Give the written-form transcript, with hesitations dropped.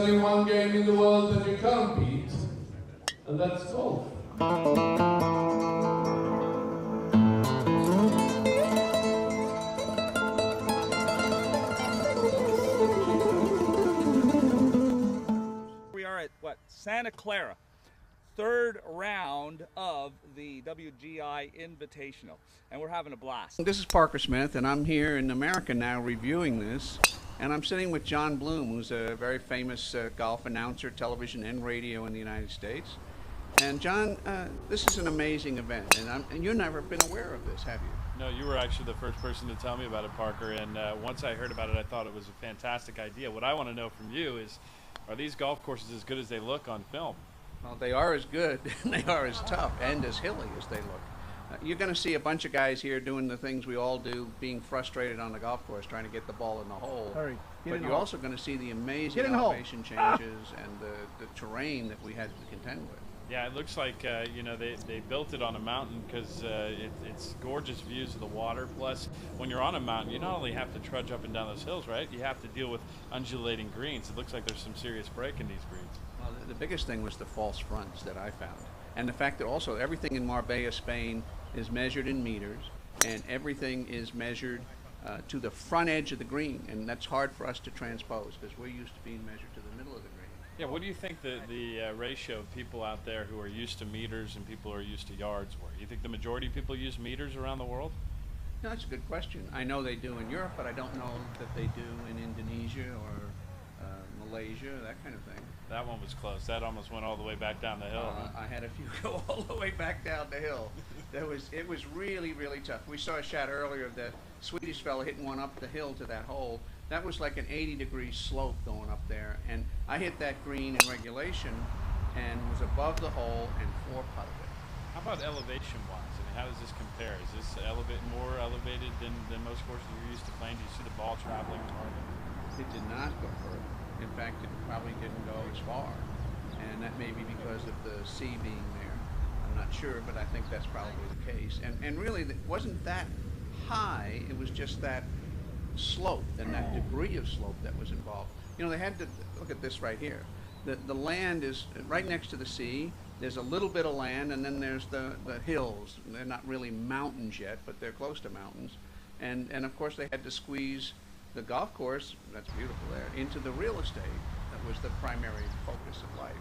only one game in the world that you can't beat, and that's golf. We are at, Santa Clara. Third round of the WGI Invitational, and we're having a blast. This is Parker Smith, and I'm here in America now reviewing this, and I'm sitting with John Bloom, who's a very famous golf announcer, television and radio in the United States. And John, this is an amazing event, and you've never been aware of this, have you? No, you were actually the first person to tell me about it, Parker, and once I heard about it, I thought it was a fantastic idea. What I want to know from you is, are these golf courses as good as they look on film? Well, they are as good, and they are as tough, and as hilly as they look. You're going to see a bunch of guys here doing the things we all do, being frustrated on the golf course, trying to get the ball in the hole. Hurry. But you're also going to see the amazing elevation changes and the terrain that we had to contend with. Yeah, it looks like they built it on a mountain because it's gorgeous views of the water. Plus, when you're on a mountain, you not only have to trudge up and down those hills, right? You have to deal with undulating greens. It looks like there's some serious break in these greens. Well, the biggest thing was the false fronts that I found, and the fact that also everything in Marbella, Spain, is measured in meters, and everything is measured to the front edge of the green, and that's hard for us to transpose because we're used to being measured to the middle of the green. Yeah, what do you think the ratio of people out there who are used to meters and people who are used to yards were? You think the majority of people use meters around the world? No, that's a good question. I know they do in Europe, but I don't know that they do in Indonesia or Malaysia, that kind of thing. That one was close. That almost went all the way back down the hill. I had a few go all the way back down the hill. It was really, really tough. We saw a shot earlier of that Swedish fella hitting one up the hill to that hole. That was like an 80-degree slope going up there, and I hit that green in regulation and was above the hole and four-putted it. How about elevation-wise? I mean, how does this compare? Is this more elevated than most courses you're used to playing? Do you see the ball traveling farther? It did not go further. In fact, it probably didn't go as far, and that may be because of the sea being there. I'm not sure, but I think that's probably the case. And really, it wasn't that high. It was just that slope and that degree of slope that was involved. You know, they had to look at this right here. The land is right next to the sea. There's a little bit of land, and then there's the hills. They're not really mountains yet, but they're close to mountains. And of course, they had to squeeze the golf course, that's beautiful there, into the real estate that was the primary focus of life.